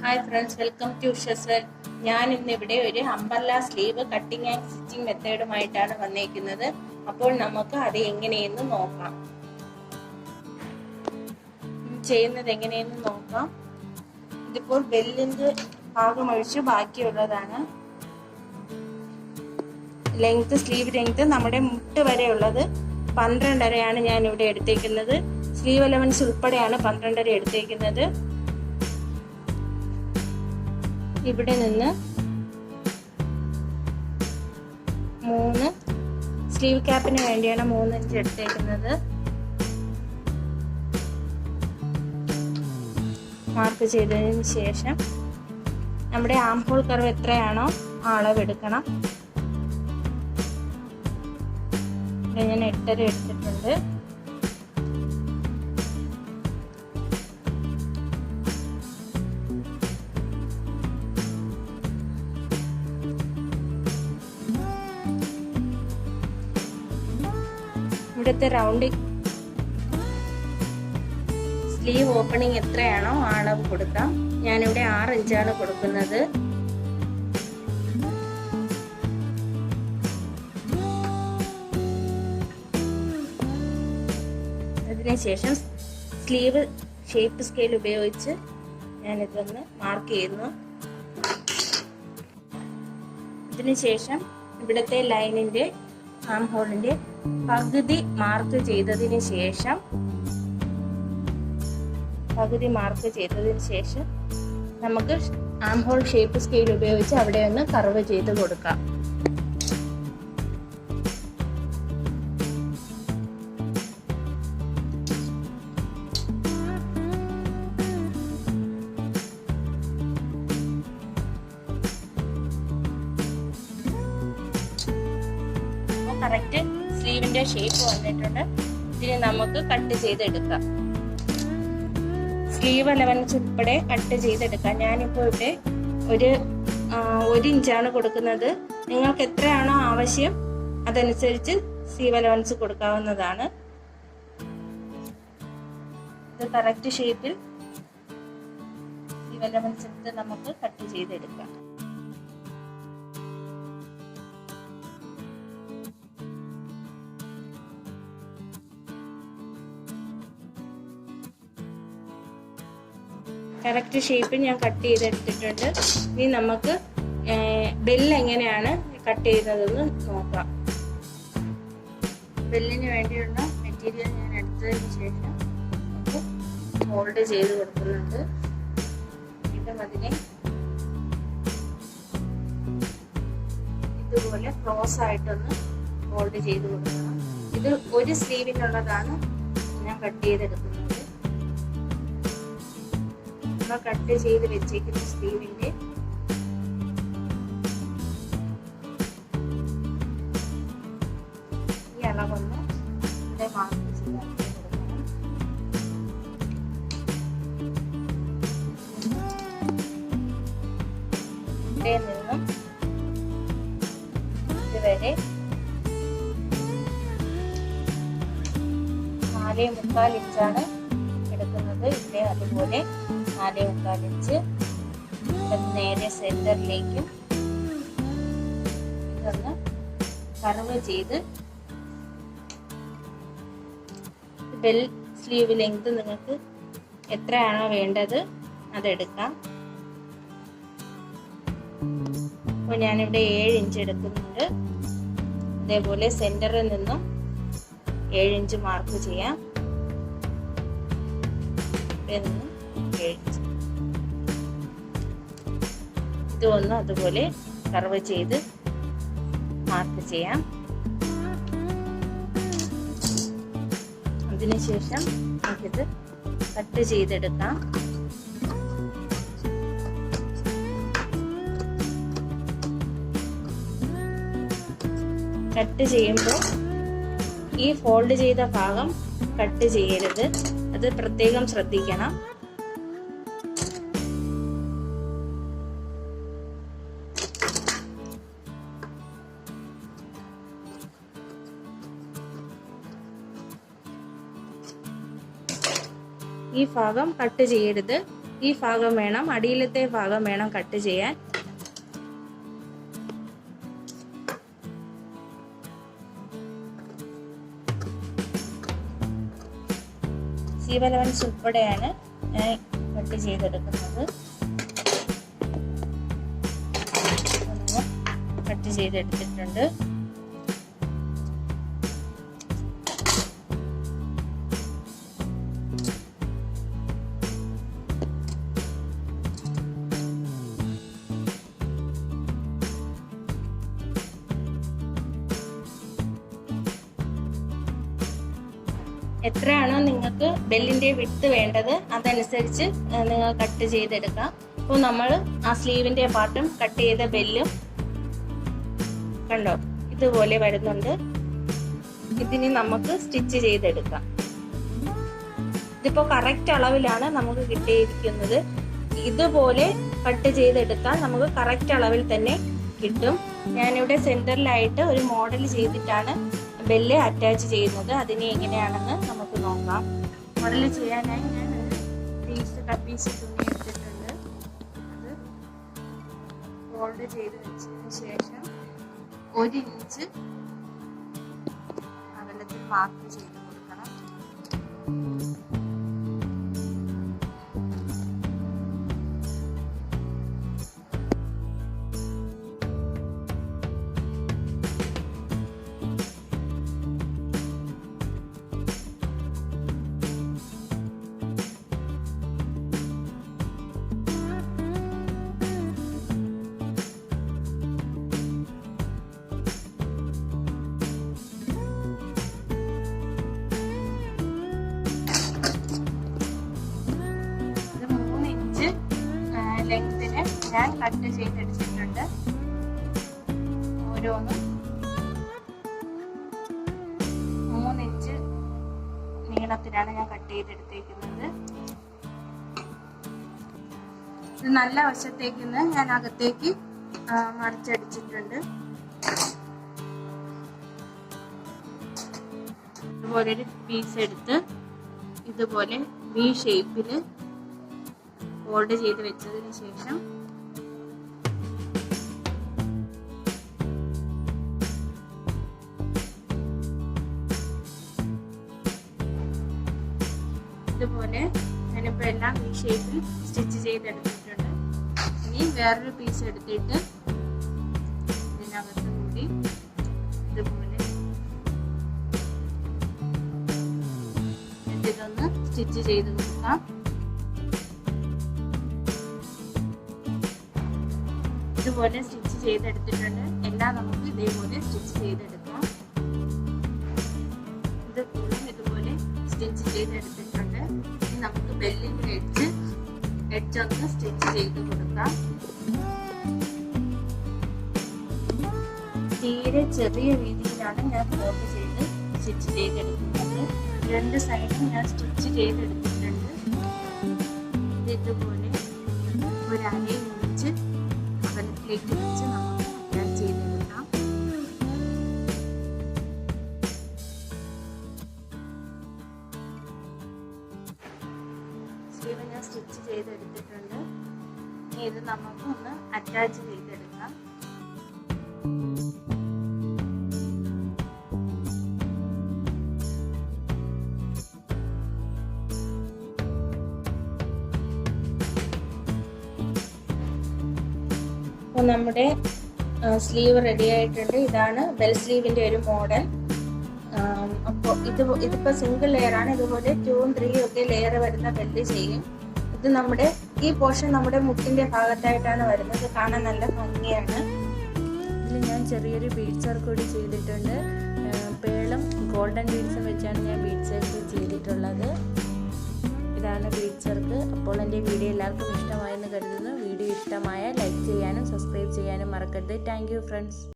Hi friends, welcome to Shaswell. ഞാൻ ഇന്നിവിടെ ഒരു umbrella sleeve cutting and stitching മെത്തേഡുമായിട്ടാണ് വന്നിരിക്കുന്നത്. അപ്പോൾ നമുക്ക് അത് എങ്ങനെയെന്ന് നോക്കാം. ചെയ്യുന്നത് എങ്ങനെയെന്ന് നോക്കാം. ഇതിപ്പോൾ ബെല്ലിന്റെ ഭാഗം ഒഴിച്ച് ബാക്കിയുള്ളതാണ്. സ്ലീവ് ലെങ്ത് നമ്മുടെ മുട്ട് വരെയുള്ളത് 12.5 ഞാൻ ഇവിടെ എടുത്തേക്കുന്നത്. സ്ലീവ് അലവൻസ് ഉൾപ്പെടെയാണ് 12.5 എടുത്തേക്കുന്നത്. ഇവിടെ നിന്ന് 3 സ്ലീവ് ക്യാപ്പിന് വേണ്ടിയാണ് 3 ഇഞ്ച് എടുത്തേക്കുന്നത്. മാർക്ക് ചെയ്തതിന് ശേഷം നമ്മുടെ ആം ഹോൾ കർവ് എത്രയാണോ ആ അളവ് എടുക്കണം. ഞാൻ 8.5 എടുത്തിട്ടുണ്ട്. ഇവിടുത്തെ റൗണ്ട് സ്ലീവ് ഓപ്പണിംഗ് എത്രയാണോ ആ അളവ് കൊടുക്കാം. ഞാനിവിടെ 6 ഇഞ്ചാണ് കൊടുക്കുന്നത്. അതിനുശേഷം സ്ലീവ് ഷേപ്പ് സ്കെയിൽ ഉപയോഗിച്ച് ഞാനിതൊന്ന് മാർക്ക് ചെയ്യുന്നു. അതിനുശേഷം ഇവിടുത്തെ ലൈനിന്റെ ആം ഹോളിന്റെ പകുതി മാർക്ക് ചെയ്തതിന് ശേഷം നമുക്ക് ആം ഹോൾ ഷേപ്പ് സ്കെയിൽ ഉപയോഗിച്ച് അവിടെ ഒന്ന് കർവ് ചെയ്ത് കൊടുക്കാം. കറക്റ്റ് സ്ലീവിന്റെ ഷേപ്പ് വന്നിട്ടുണ്ട്. ഇതിന് നമുക്ക് കട്ട് ചെയ്തെടുക്കാം. സ്ലീവ് അലവൻസ് ഉൾപ്പെടെ കട്ട് ചെയ്തെടുക്കാം. ഞാനിപ്പോൾ ഇവിടെ ഒരു ഇഞ്ചാണ് കൊടുക്കുന്നത്. നിങ്ങൾക്ക് എത്രയാണോ ആവശ്യം അതനുസരിച്ച് സ്ലീവ് അലവൻസ് കൊടുക്കാവുന്നതാണ്. ഇത് കറക്റ്റ് ഷേപ്പിൽ സ്ലീവ് അലവൻസ് എടുത്ത് നമുക്ക് കട്ട് ചെയ്തെടുക്കാം. കറക്റ്റ് ഷേപ്പിൽ ഞാൻ കട്ട് ചെയ്തെടുത്തിട്ടുണ്ട്. ഇനി നമുക്ക് ബെല്ല് എങ്ങനെയാണ് കട്ട് ചെയ്യുന്നതെന്ന് നോക്കാം. ബെല്ലിന് വേണ്ടിയുള്ള മെറ്റീരിയൽ ഞാൻ എടുത്തതിന് ശേഷം നമുക്ക് ഫോൾഡ് ചെയ്ത് കൊടുക്കുന്നുണ്ട്. വീണ്ടും അതിനെ ഇതുപോലെ ക്രോസ് ആയിട്ടൊന്ന് ഫോൾഡ് ചെയ്ത് കൊടുക്കണം. ഇത് ഒരു സ്ലീവിനുള്ളതാണ് ഞാൻ കട്ട് ചെയ്തെടുക്കുന്നത്. കട്ട് ചെയ്ത് വെച്ചേക്കുന്ന സ്ലീവിന്റെ ഈ അളവൊന്ന് ഇവിടെ മാർക്ക് ചെയ്യാൻ കൊടുക്കണം. ഇവിടെ നിന്നും ഇതുവരെ 4.25 ഇഞ്ചാണ് എടുക്കുന്നത്. ഇവിടെ അതുപോലെ 4.25 ഇഞ്ച് നേരെ സെന്ററിലേക്കും ഇതൊന്ന് കർവ് ചെയ്ത് ബെൽ സ്ലീവ് ലെങ്ത് നിങ്ങൾക്ക് എത്രയാണോ വേണ്ടത് അതെടുക്കാം. അപ്പോൾ ഞാനിവിടെ 7 ഇഞ്ച് എടുക്കുന്നുണ്ട്. അതേപോലെ സെന്ററിൽ നിന്നും 7 ഇഞ്ച് മാർക്ക് ചെയ്യാം. ഇവിടെ നിന്നും 7 ഇഞ്ച് ഇതൊന്ന് അതുപോലെ കർവ് ചെയ്ത് മാർക്ക് ചെയ്യാം. അതിനുശേഷം നമുക്കിത് കട്ട് ചെയ്തെടുക്കാം. കട്ട് ചെയ്യുമ്പോൾ ഈ ഫോൾഡ് ചെയ്ത ഭാഗം കട്ട് ചെയ്യരുത്. അത് പ്രത്യേകം ശ്രദ്ധിക്കണം. ഈ ഭാഗം കട്ട് ചെയ്യരുത്. ഈ ഭാഗം വേണം, അടിയിലത്തെ ഭാഗം വേണം കട്ട് ചെയ്യാൻ. സീം അലവൻസ് ഉൾപ്പെടെയാണ് ഞാൻ കട്ട് ചെയ്തെടുക്കുന്നത്. കട്ട് ചെയ്തെടുത്തിട്ടുണ്ട്. എത്രയാണോ നിങ്ങൾക്ക് ബെല്ലിന്റെ വിഡ്ത്ത് വേണ്ടത് അതനുസരിച്ച് നിങ്ങൾ കട്ട് ചെയ്തെടുക്കാം. അപ്പോൾ നമ്മൾ ആ സ്ലീവിന്റെ പാർട്ടും കട്ട് ചെയ്ത ബെല്ലും കണ്ടോ ഇതുപോലെ വരുന്നുണ്ട്. ഇതിന് നമുക്ക് സ്റ്റിച്ച് ചെയ്തെടുക്കാം. ഇതിപ്പോ കറക്റ്റ് അളവിലാണ് നമുക്ക് കിട്ടിയിരിക്കുന്നത്. ഇതുപോലെ കട്ട് ചെയ്തെടുത്താൽ നമുക്ക് കറക്റ്റ് അളവിൽ തന്നെ കിട്ടും. ഞാനിവിടെ സെന്ററിലായിട്ട് ഒരു മോഡൽ ചെയ്തിട്ടാണ് ബെല്ല് അറ്റാച്ച് ചെയ്യുന്നത്. അതിന് എങ്ങനെയാണെന്ന് നമുക്ക് നോക്കാം. മോഡൽ ചെയ്യാനായി ഞാൻ കട്ട് പീസ് തുണി എടുത്തിട്ടുണ്ട്. അത് ഫോൾഡ് ചെയ്ത് വെച്ചതിന് ശേഷം 1 ഇഞ്ച് അകലത്തിൽ മാർക്ക് ചെയ്ത് കൊടുക്കണം. ലെങ്തിന് ഞാൻ കട്ട് ചെയ്തെടുത്തിട്ടുണ്ട്. ഓരോന്നും 3 ഇഞ്ച് നീളത്തിലാണ് ഞാൻ കട്ട് ചെയ്തെടുത്തേക്കുന്നത്. ഇത് നല്ല വശത്തേക്ക് ഞാൻ അകത്തേക്ക് മറിച്ചടിച്ചിട്ടുണ്ട്. ഇതുപോലെ ഒരു പീസ് എടുത്ത് ഇതുപോലെ വി ഷേപ്പില് ഫോൾഡ് ചെയ്ത് വെച്ചതിന് ശേഷം ഇതുപോലെ ഞാനിപ്പോൾ എല്ലാം ഈ ഷേപ്പിൽ സ്റ്റിച്ച് ചെയ്തെടുത്തിട്ടുണ്ട്. ഇനി വേറൊരു പീസ് എടുത്തിട്ട് ഇതിനകത്ത് കൂടി ഇതുപോലെ ഇതൊന്ന് സ്റ്റിച്ച് ചെയ്ത് കൊടുക്കാം. ഇതുപോലെ സ്റ്റിച്ച് ചെയ്തെടുത്തിട്ടുണ്ട്. എല്ലാം നമുക്ക് ഇതേപോലെ സ്റ്റിച്ച് ചെയ്തെടുക്കാം. ഇത് ഫുള്ളും ഇതുപോലെ സ്റ്റിച്ച് ചെയ്തെടുത്തിട്ടുണ്ട്. ഇനി നമുക്ക് ബെല്ലിന്റെ എഡ്ജ് ഒന്ന് സ്റ്റിച്ച് ചെയ്ത് കൊടുക്കാം. തീരെ ചെറിയ രീതിയിലാണ് ഞാൻ ഫോൾഡ് ചെയ്ത് സ്റ്റിച്ച് ചെയ്തെടുക്കുന്നത്. 2 സൈഡും ഞാൻ സ്റ്റിച്ച് ചെയ്തെടുത്തിട്ടുണ്ട്. ഇതുപോലെ ഒരു 1/2 ഇഞ്ച് അകലത്തിലേക്ക് വെച്ച് നമുക്ക് അറ്റാച്ച് ചെയ്തെടുക്കാം. സ്ലീവ് ഞാൻ സ്റ്റിച്ച് ചെയ്തെടുത്തിട്ടുണ്ട്. ഇനി ഇത് നമുക്ക് ഒന്ന് അറ്റാച്ച് ചെയ്തെടുക്കാം. അപ്പോൾ നമ്മുടെ സ്ലീവ് റെഡി ആയിട്ടുണ്ട്. ഇതാണ് ബെൽ സ്ലീവിന്റെ ഒരു മോഡൽ. അപ്പോൾ ഇതിപ്പോൾ സിംഗിൾ ലെയർ ആണ്. ഇതുപോലെ 2ഉം 3ഉം ഒക്കെ ലെയർ വരുന്ന ബെല്ല് ചെയ്യും. ഇത് നമ്മുടെ ഈ പോർഷൻ നമ്മുടെ മുട്ടിന്റെ ഭാഗത്തായിട്ടാണ് വരുന്നത്. കാണാൻ നല്ല ഭംഗിയാണ്. ഇതിൽ ഞാൻ ചെറിയൊരു ബീഡ്സ് വർക്ക് കൂടി ചെയ്തിട്ടുണ്ട്. പേളും ഗോൾഡൻ ബീഡ്സും വെച്ചാണ് ഞാൻ ബീഡ്സ് വർക്ക് ചെയ്തിട്ടുള്ളത്. ഇതാണ് ബീഡ്സ് വർക്ക്. അപ്പോൾ എൻ്റെ വീഡിയോ എല്ലാവർക്കും ഇഷ്ടമായെന്ന് കരുതുന്നു. വീഡിയോ ഇഷ്ടമായ ലൈക്ക് ചെയ്യാനും സബ്സ്ക്രൈബ് ചെയ്യാനും മറക്കരുത്. Thank you friends.